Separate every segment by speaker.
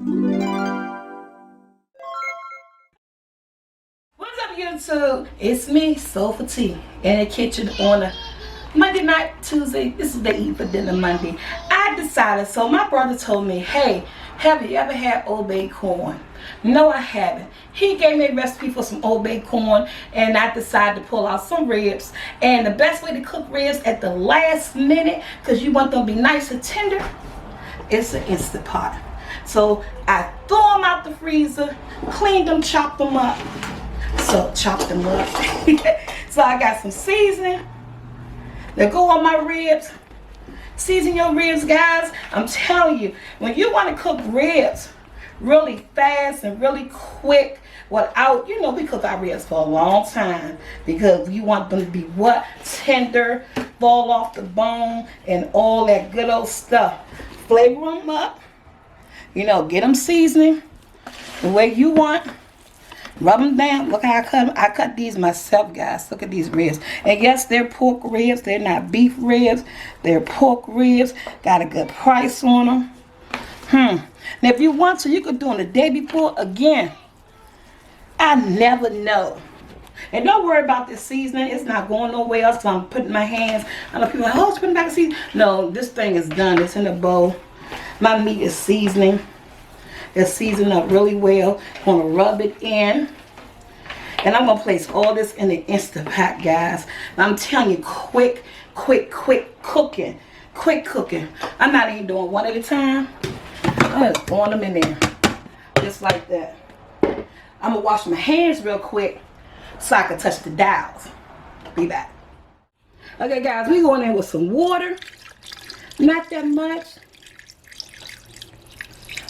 Speaker 1: What's up, YouTube? It's me, SoulfulT, in the kitchen on a Monday night, Tuesday. This is the eat for dinner Monday. I decided, so my brother told me, hey, have you ever had Old Bay corn? No, I haven't. He gave me a recipe for some Old Bay corn, and I decided to pull out some ribs. And the best way to cook ribs at the last minute, because you want them to be nice and tender, is an Instant Pot. So I threw them out the freezer, cleaned them, chopped them up. So chop them up. So I got some seasoning that go on my ribs. Season your ribs, guys. I'm telling you, when you want to cook ribs really fast and really quick, without, we cook our ribs for a long time because you want them to be what? Tender, fall off the bone, and all that good old stuff. Flavor them up. Get them seasoning the way you want. Rub them down. Look how I cut them. I cut these myself, guys. Look at these ribs. And yes, they're pork ribs. They're not beef ribs. They're pork ribs. Got a good price on them. Now, if you want to, you could do them the day before. Again, I never know. And don't worry about this seasoning. It's not going nowhere else. So I'm putting my hands. I know people are like, oh, it's putting back a seasoning. No, this thing is done. It's in a bowl. My meat is seasoning. It's seasoned up really well. I'm going to rub it in. And I'm going to place all this in the Instant Pot, guys. And I'm telling you, quick cooking. Quick cooking. I'm not even doing one at a time. I'm just throwing them in there. Just like that. I'm going to wash my hands real quick so I can touch the dials. Be back. Okay, guys, we going in with some water. Not that much.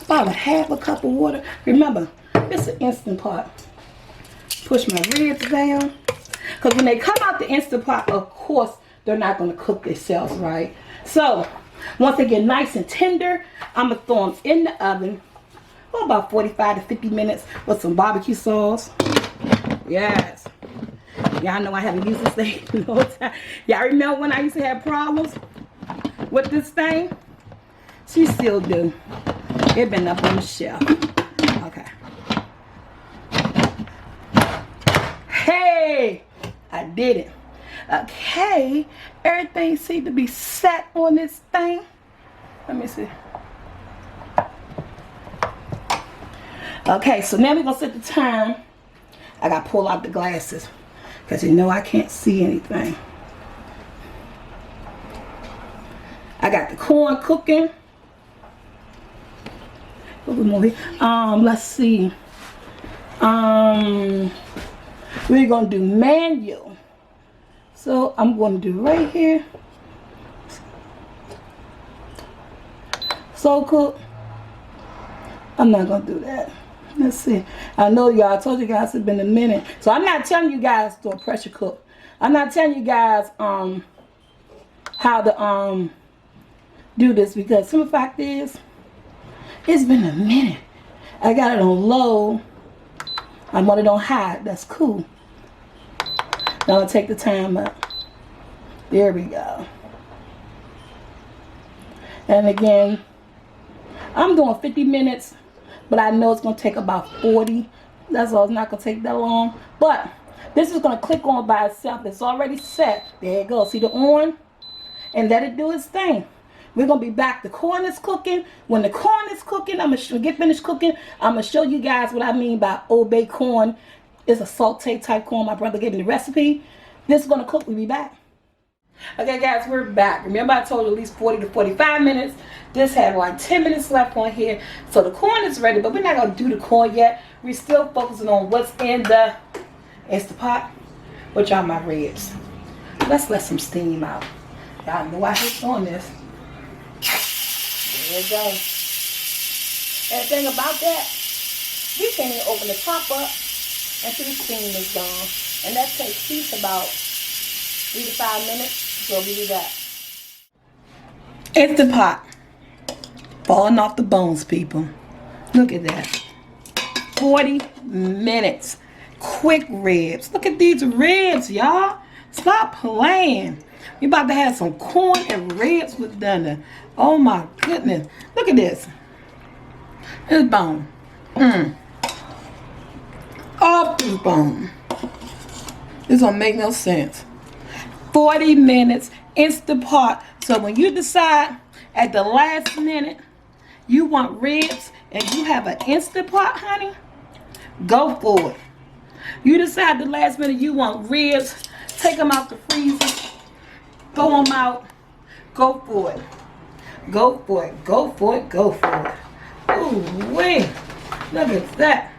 Speaker 1: About a half a cup of water. Remember, it's an Instant Pot. Push my ribs down. Because when they come out the Instant Pot, of course, they're not going to cook themselves right. So, once they get nice and tender, I'm going to throw them in the oven for about 45 to 50 minutes with some barbecue sauce. Yes. Y'all know I haven't used this thing in a long time. Y'all remember when I used to have problems with this thing? She still do. It been up on the shelf. Okay. Hey, I did it. Okay, everything seemed to be set on this thing. Let me see. Okay, so now we're gonna set the time. I gotta pull out the glasses because I can't see anything. I got the corn cooking. Let's see. We're gonna do manual. So I'm gonna do right here. Slow cook. I'm not gonna do that. Let's see. I know y'all, I told you guys it's been a minute. So I'm not telling you guys to pressure cook. I'm not telling you guys how to do this, because the simple fact is, it's been a minute. I got it on low. I want it on high. That's cool. Now I'll take the time up. There we go. And again, I'm doing 50 minutes, but I know it's going to take about 40. That's all. It's not going to take that long. But this is going to click on by itself. It's already set. There you go. See the on? And let it do its thing. We're going to be back. The corn is cooking. When the corn is cooking, I'm going to get finished cooking. I'm going to show you guys what I mean by Old Bay corn. It's a sauté type corn. My brother gave me the recipe. This is going to cook. We'll be back. Okay, guys, we're back. Remember I told you at least 40 to 45 minutes. This had like 10 minutes left on here. So the corn is ready, but we're not going to do the corn yet. We're still focusing on what's in the Instant Pot, which are my ribs. Let's let some steam out. Y'all know I hate doing this. There you go. And the thing about that, we can't even open the top up until the steam is gone. And that takes at least about 3 to 5 minutes. So we'll do that. Instant Pot. Falling off the bones, people. Look at that. 40 minutes. Quick ribs. Look at these ribs, y'all. Stop playing. We about to have some corn and ribs with dinner. Oh my goodness. Look at this. It's bone. Off this bone. This don't make no sense. 40 minutes, Instant Pot. So when you decide at the last minute you want ribs and you have an Instant Pot, honey, go for it. You decide the last minute you want ribs, take them out the freezer, throw them out, go for it. Go for it, go for it, go for it. Ooh, wait, look at that.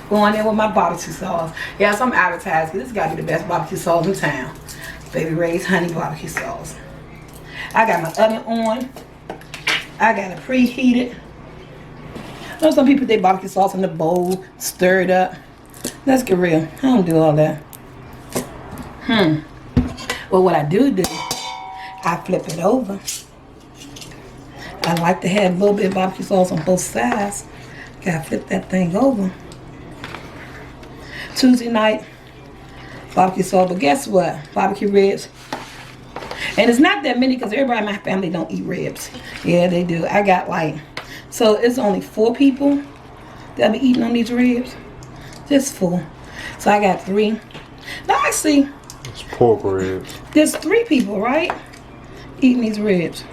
Speaker 1: Going in with my barbecue sauce. Yes, I'm advertising. This gotta be the best barbecue sauce in town. Baby Ray's honey barbecue sauce. I got my oven on. I got it preheated. I know some people put their barbecue sauce in the bowl, stir it up. Let's get real. I don't do all that. Well, what I do, I flip it over. I like to have a little bit of barbecue sauce on both sides. Gotta flip that thing over. Tuesday night, barbecue sauce, but guess what? Barbecue ribs. And it's not that many because everybody in my family don't eat ribs. Yeah, they do. I got so it's only 4 people that be eating on these ribs. Just 4. So I got 3. Now I see.
Speaker 2: It's pork ribs.
Speaker 1: There's 3 people, right? Eating these ribs.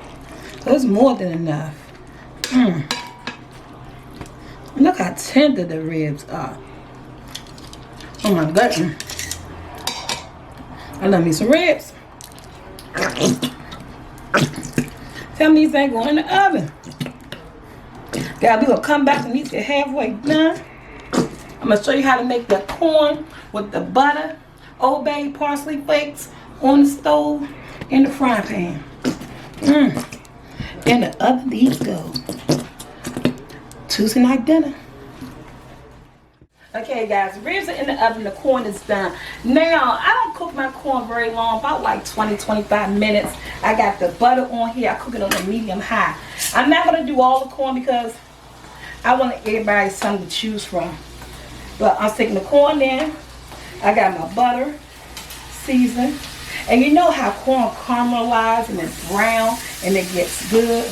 Speaker 1: So it's more than enough. Look how tender the ribs are. Oh my goodness. I love me some ribs. Tell me these ain't going in the oven. God, we gonna come back and these get halfway done. I'm gonna show you how to make the corn with the butter, Old Bay parsley flakes on the stove in the frying pan. In the oven these go. Tuesday night dinner. Okay guys, ribs are in the oven, the corn is done. Now, I don't cook my corn very long, about like 20-25 minutes. I got the butter on here, I cook it on a medium high. I'm not gonna do all the corn because I want everybody something to choose from. But I'm sticking the corn in, I got my butter, seasoned. And you know how corn caramelizes and it's brown and it gets good?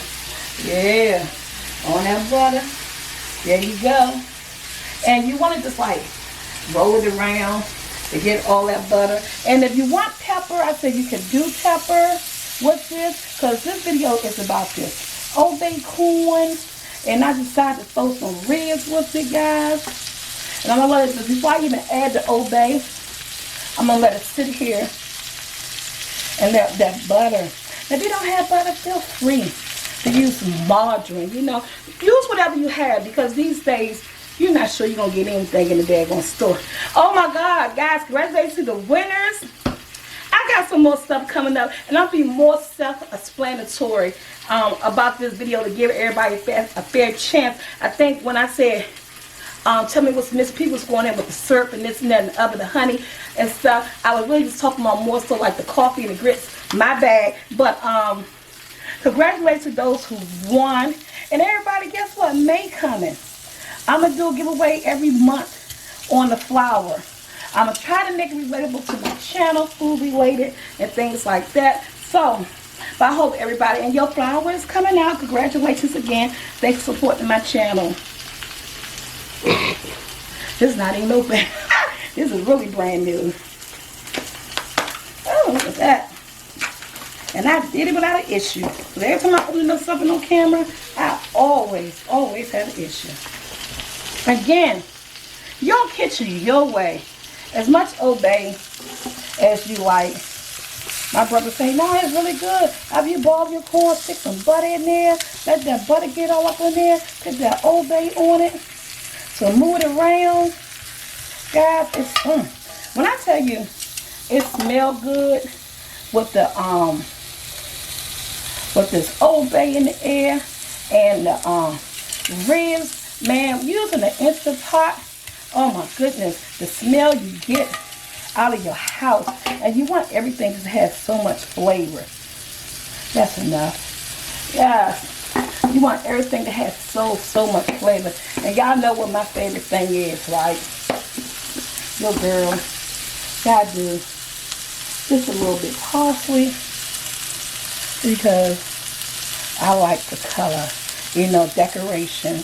Speaker 1: Yeah, on that butter, there you go. And you want to just like roll it around to get all that butter. And if you want pepper, I said you can do pepper with this because this video is about this Old Bay corn. And I decided to throw some ribs with it, guys. And I'm going to let it, before I even add the Old Bay, I'm going to let it sit here and let that butter. If you don't have butter, feel free to use some margarine. You know, use whatever you have because these days, you're not sure you're going to get anything in the daggone store. Oh my God, guys, congratulations to the winners. I got some more stuff coming up, and I'll be more self-explanatory about this video to give everybody a fair chance. I think when I said, tell me what's Miss P was going in with the syrup and this and that and the other, the honey and stuff, I was really just talking about more so like the coffee and the grits, my bag. But congratulations to those who won. And everybody, guess what? May coming. I'm going to do a giveaway every month on the flour. I'm going to try to make it relatable to my channel, food related and things like that. So, but I hope everybody, and your flour is coming out. Congratulations again. Thanks for supporting my channel. This is not even no bad. This is really brand new. Oh, look at that. And I did it without an issue. Because every time I open up something on camera, I always have an issue. Again, your kitchen, your way. As much Old Bay as you like. My brother say, no, it's really good. After you boil your corn, stick some butter in there. Let that butter get all up in there. Put that Old Bay on it. So move it around. Guys, it's when I tell you it smells good with the with this Old Bay in the air and the ribs. Man, using the Instant Pot, oh my goodness, the smell you get out of your house. And you want everything to have so much flavor. That's enough. Yes, you want everything to have so much flavor. And y'all know what my favorite thing is, right? Your girl, gotta do just a little bit parsley because I like the color. decoration.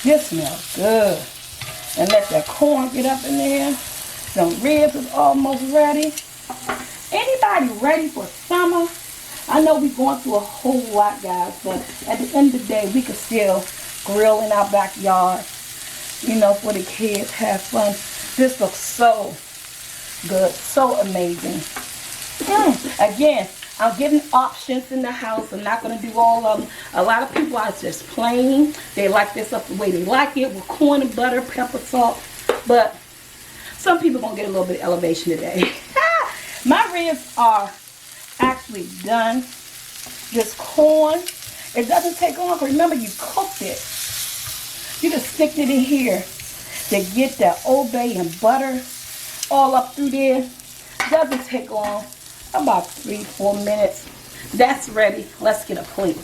Speaker 1: This smells good. And let that corn get up in there. Some ribs is almost ready. Anybody ready for summer? I know we're going through a whole lot, guys, but at the end of the day, we can still grill in our backyard, for the kids, have fun. This looks so good, so amazing. Again, I'm giving options in the house. I'm not going to do all of them. A lot of people are just plain. They like this up the way they like it, with corn and butter, pepper, salt. But some people going to get a little bit of elevation today. My ribs are actually done. This corn, it doesn't take long. Remember, you cooked it. You just stick it in here to get that Old Bay and butter all up through there. Doesn't take long, about 3-4 minutes. That's ready. Let's get a plate.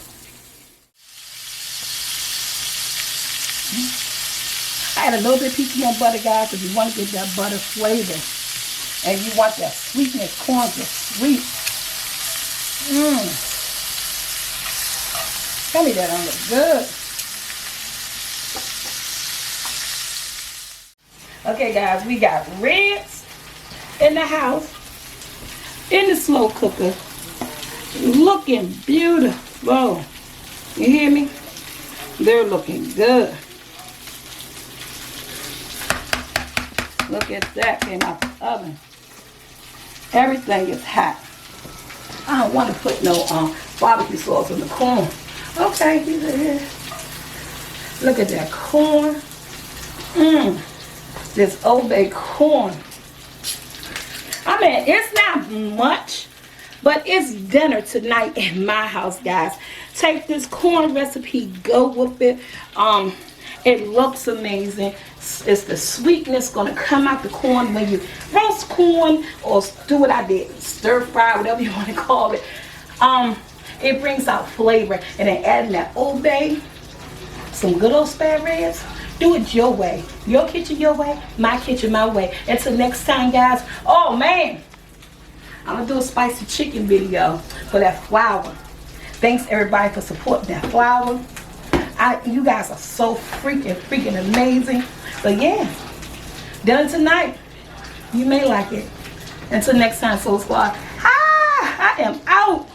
Speaker 1: I had a little bit of piece more butter, guys, if you want to get that butter flavor. And you want that sweetness, corn just sweet. Tell me that don't look good. Okay, guys, we got ribs in the house, in the slow cooker, looking beautiful. You hear me? They're looking good. Look at that, came out the oven. Everything is hot. I don't want to put no barbecue sauce on the corn. Okay, here. Look at that corn. This Old Bay corn. I mean, it's not much, but it's dinner tonight in my house, guys. Take this corn recipe, go with it. It looks amazing. It's the sweetness gonna come out the corn when you roast corn or do what I did, stir fry, whatever you want to call it. It brings out flavor, and then adding that Old Bay, some good old spare ribs. Do it your way. Your kitchen your way, my kitchen my way. Until next time, guys. Oh man, I'm gonna do a spicy chicken video for that flour. Thanks everybody for supporting that flour. You guys are so freaking amazing. But yeah, dinner tonight. You may like it. Until next time, Soul Squad. I am out.